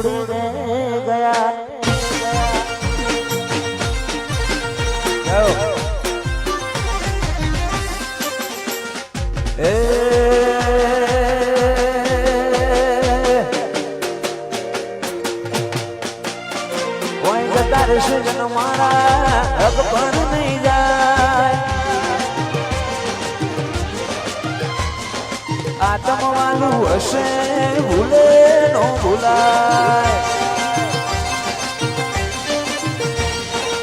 છોડીને ગયા એ કોઈ જતા રહેશે જન મારા હક પણ નહીં જાય આત્મવાલું હશે ભૂલે નો ભૂલાય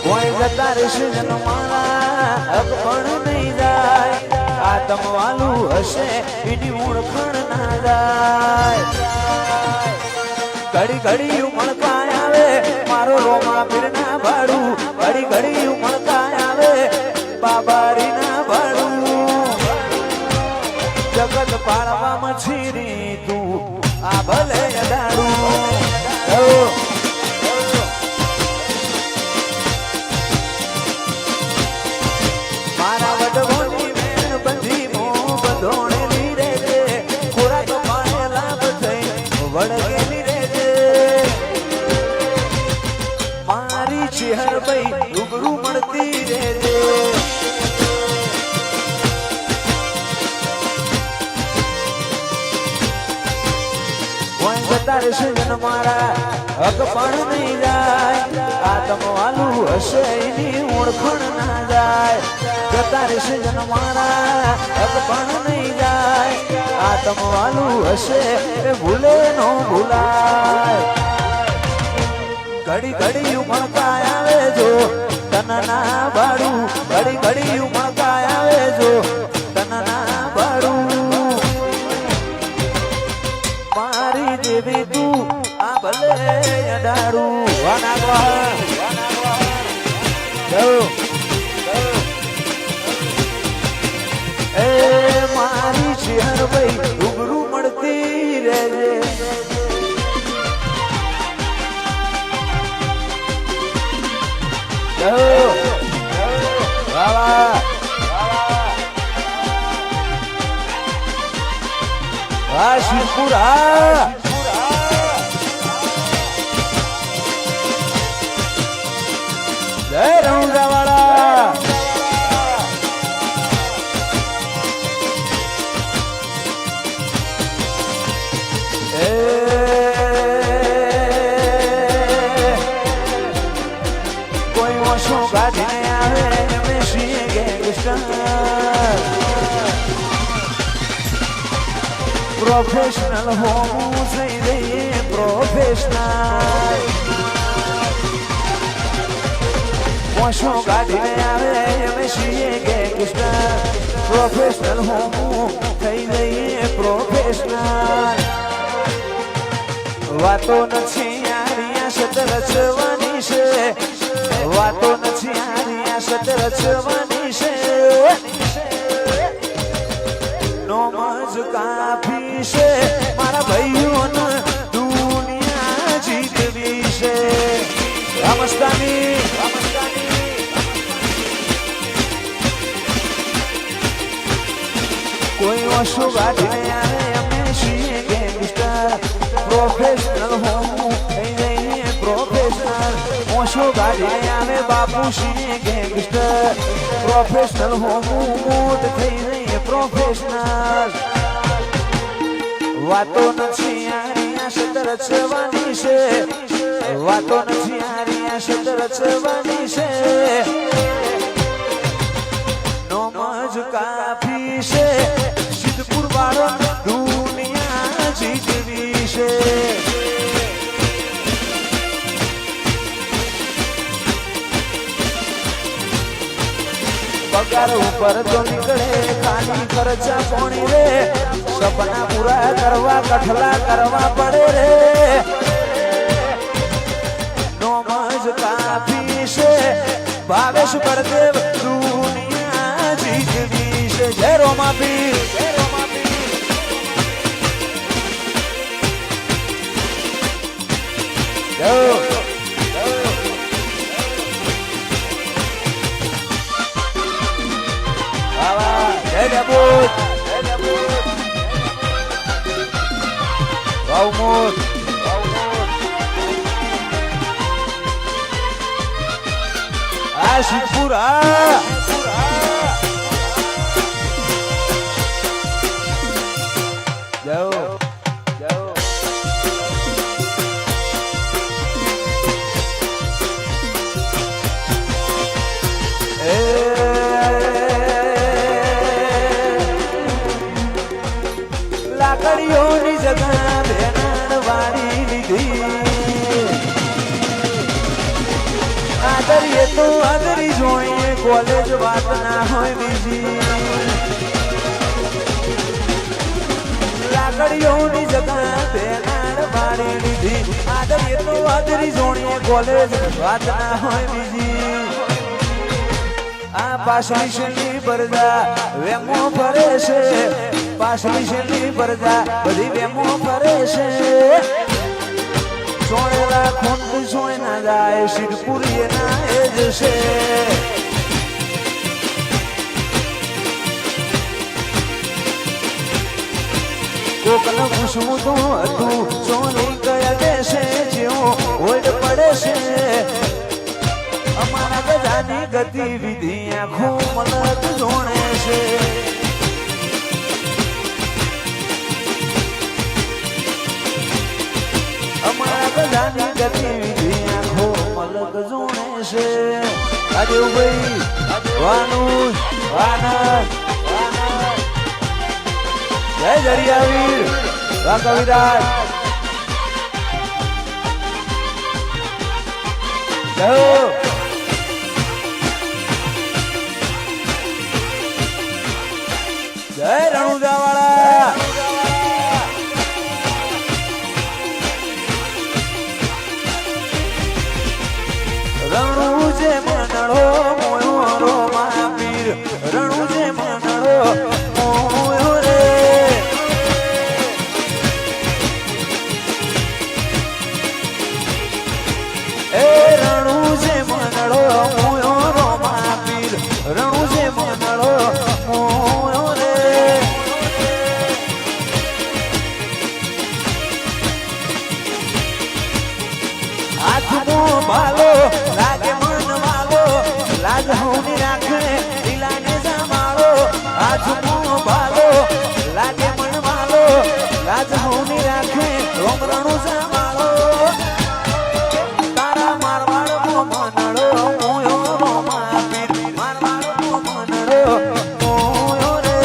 કોઈ જતા રહેશે જન મારા હક પણ નહીં જાય આત્મવાલું હશે એની ઓળખણ ના જાય ઘડી ઘડી ઉમળકા આવે મારો રોમા પીર ના ભાડું ઘડી ઘડી ઉમળકા આવે બાબારી ના ભાડું જગત પાળવા મછીરી તું આ ભલે અડાડું મારા વડવોની મેણ બંધી મો બધોણે લીરે છે ખોરા તો પાણે લાભ થઈ વળગેલી રે છે મારી ચેહર ભાઈ રૂબરૂ મળતી રે છે તારે સજન મારા હક પણ નહીં જાય આત્મવાલું હશે એની ઓળખણ ના જાય તારે સજન મારા હક પણ નહીં જાય આત્મવાલું હશે એ ભૂલે નો ભૂલાય ઘડી ઘડી ઉમળકા આવે જો તનના ભાડું ઘડી ઘડી ઉમળકા આવે જો તનના ભાડું મારી દેવી તું આ ભલે અડાડું એ મારી શેર ભાઈ રૂબરૂ મળતી રહેજે શિવપુરા જય રણુજાવાળા કોઈ ઓછો કાઢીને આવે મેં શ્રી ગેંગસ્ટર પ્રોફેશનલ હોવું થઈ રહીએ પ્રોફેશનલ ઓછો કાઢીને આવે અમે છીએ ગેંગસ્ટર પ્રોફેશનલ હોવું થઈ રહીએ પ્રોફેશનલ વાતો નથી યારિયા સત રચવાની છે વાતો નથી યારિયા સત રચવાની છે નોમજ કાફી છે મારા ભાઈઓને દુનિયા જીતવી છે રામસ્તાની કોઈ ઓછો ગાડીને આવે અમે છીએ ગેંગસ્ટર પ્રોફેશનલ હોવું થઈ જઈએ પ્રોફેશનલ ઓછો ગાડીને આવે બાપુ છીએ ગેંગસ્ટર પ્રોફેશનલ હોવું મોટ થઈ જઈએ પ્રોફેશનલ વાતો નથી યારિયા સત રચવાની છે વાતો નથી યારિયા સત રચવાની છે નોમજ કાફી છે સિદ્ધપુર વાળો દુનિયા જીતવી છે પગાર ઉપર તો નીકળે ખાલી ખર્ચા કોણી રે સપના પૂરા કરવા કઠલા કરવા પડે રે નોમજ કાફી છે ભાવેશ બળદેવ દુનિયા જીતવી છે જય રોમાપીર શિવપુરા જાઓ જાઓ લાકડીઓની જગા બેનાર વાળી લીધી આદરીએ તો આદરી જોઈએ કોલેજ વાત ના હોય બીજી લાકડીઓની જગા બેનાર વાળી લીધી આદરીએ તો આદરી જોઈએ કોલેજ વાત ના હોય બીજી આ પાછલી શેલી બરદા વેમો ફરે છે પાછલી શેલી બરદા બધી વેમો ફરે છે સોનેલા ખુંડ સોય ના જાય શિરપુરી ના એ જશે કોકને પૂછવું તો હતું સોની કયા દેશે જેવો ઓડ પડે છે અમારા બધાની ગતિવિધિ આંખો મલક જોણે છે અમારા બધાની ગતિવિધિ આંખો મલક જોણે છે રાજુભાઈ વાનુષ વાનર જય જડિયાવીર વાહ કવિરાજ જય જય રણુજા વાળા રણુજે મનડો મોયો મહાપીર રણુજે મનડો મોયો રે એ રણુજે મનડો મોયો મહાપીર રણુજે મનડો મોયો રે હાથમો ભાલો લાગે મન વાલો લાજ હોની રાખે દિલાને જમાડો હાથમો ભાલો લાગે મન વાલો લાજ હોની રાખે રોમરણું જમાડો તારા મારવાડ મનડો મોયો રોમા પીર મારવાડ મનડો મોયો રે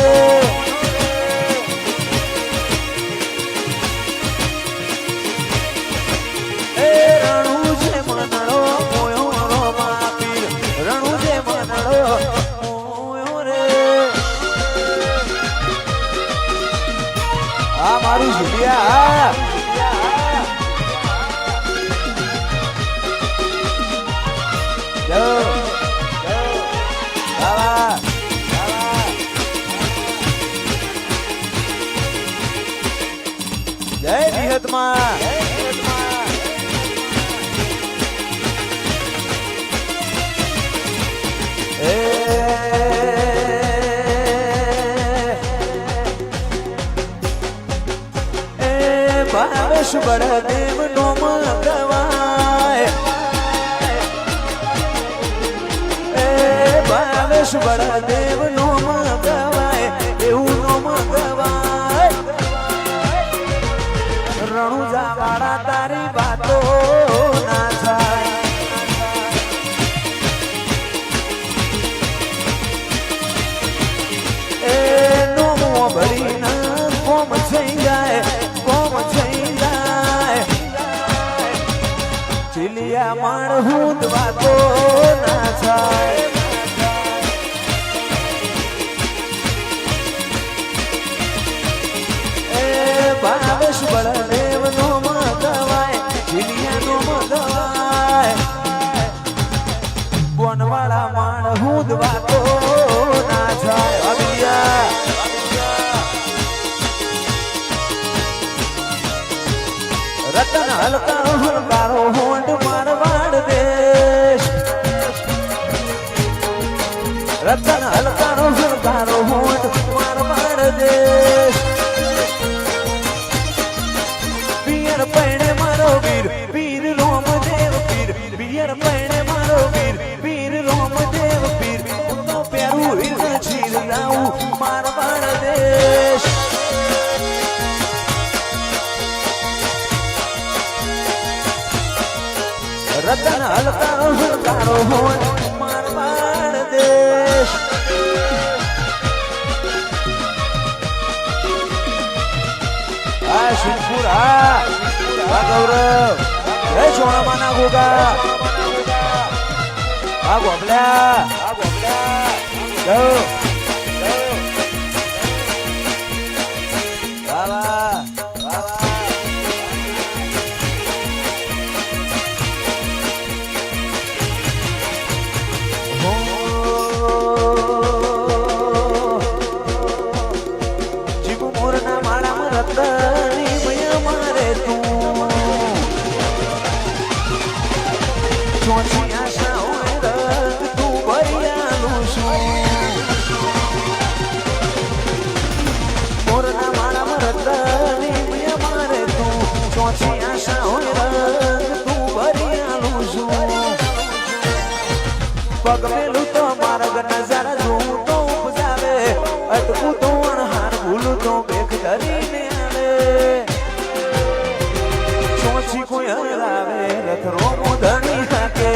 એ રણું છે મનડો મોયો રોમા પીર રણું છે મનડો મોયો રે આ મારું સુડિયા જાઓ જાઓ બાબા જય વિહતમાં ભાવેશ બળદેવ નો મગવાય એ ભાવેશ બળદેવ નો મગવાય એવું નો મગવાય રણુજા વાળા તારી વાતો ના થાય એ નોમો ભરીને કોમ થઈ જાય કોમ થઈ જાય ચીલિયા માણહું વાતો ના થાય એ ભાવેશ બળદેવ નો મગવાય ચીલિયા નો મગવાય બોનવાળા માણહું વાતો ના થાય અબિયા રતન હલકારો હલકારો હોંડ મારવાડ દેશ રતન હલકારો હલકારો હોંડ મારવાડ દેશ પિયર પૈણે મારો વીર પીર રોમ દેવ પીર પિયર પૈણે મારો વીર પીર રોમ રતન હલકારો હલકારો હોય મારવાડ દેશ આ શિવપુર આ ગૌરવ જય સોનામાં ના ગોગા આ ગોબલ્યા પગ મેલું તો માર્ગ નજારા જોઉં તો ઉપજાવે અટકું તો અણહાર ભૂલું તો બેખ ધરીને આવે ચોથી કોઈ હરાવે રથરો મોધણી હાકે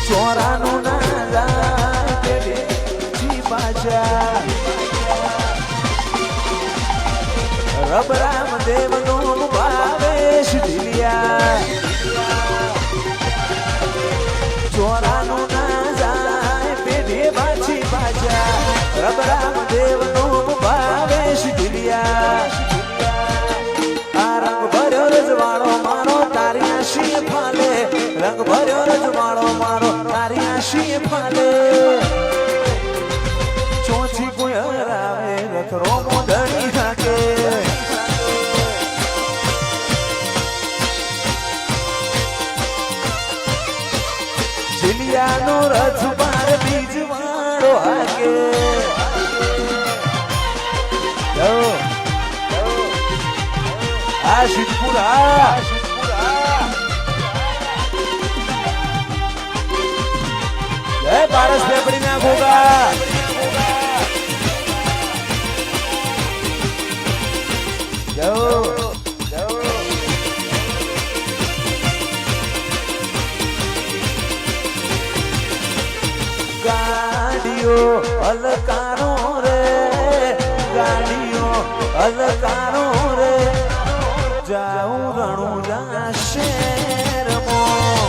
ચોરાનું ના જાય પાછા રબરામ દેવ નું ભાવેશ દિલિયા ચોરાનું ના જાય પેઢી પાછી પાછા રબરામ દેવ નું ભાવેશ દિલિયા આ રંગ ભર્યો રજવાડો મારો તારી આશી ફાલે રંગ ભર્યો રજવાડો મારો તારી આશી ફાલે ચોથી કોઈ હરાવે રથરો મોધણી હાકે જીલિયાનો રથ બાર બીજ વાળો હાકે આ શિવપુરા જય પારસ પેપડી ના ગોગા ગાડીઓ અલકારો રે ગાડીઓ અલકારો રે જાઉં રણુજા શહેરમાં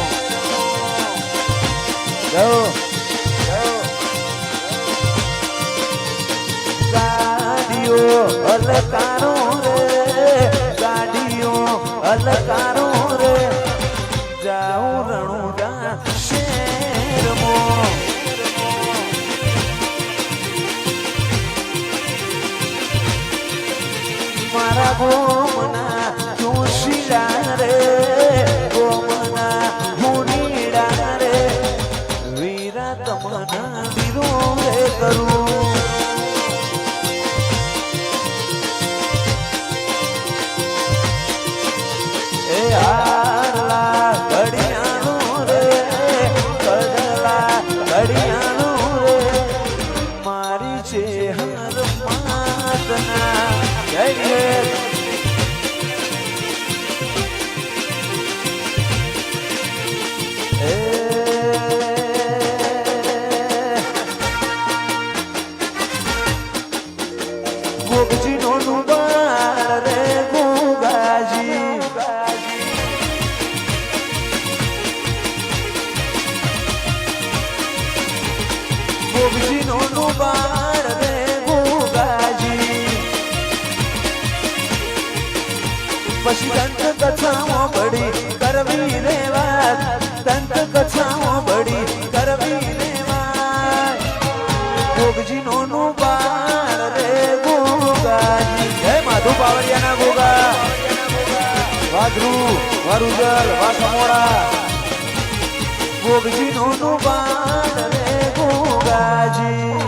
ગાડીઓ અલકારો રે ગાડીઓ અલકારો રે જાઉં રણુજા શહેરમાં મારા ગોમના જોશીલા રે ગોમના હુડીડા રે વીરા તમના વીરો રે કરું એ હારલા ઘડિયાળો રે કડલા ઘડિયાળો રે મારી છે હર માતના જય જય ગોગજી નો નુબાર રે ગોગાજી ગોગજી નો નુબાર રે ગોગાજી પછી દંત કથાઓ બડી કરવી રે વાત દંત કથાઓ બડી કરવી રે વાત ગોગજી નો નુબાર રે ગોગાજી જય માધુ પાવડિયા ના ગોગા વાધરુ વારુજલ વાસમોડા ગોગજી નો નુબાર રે ગોગાજી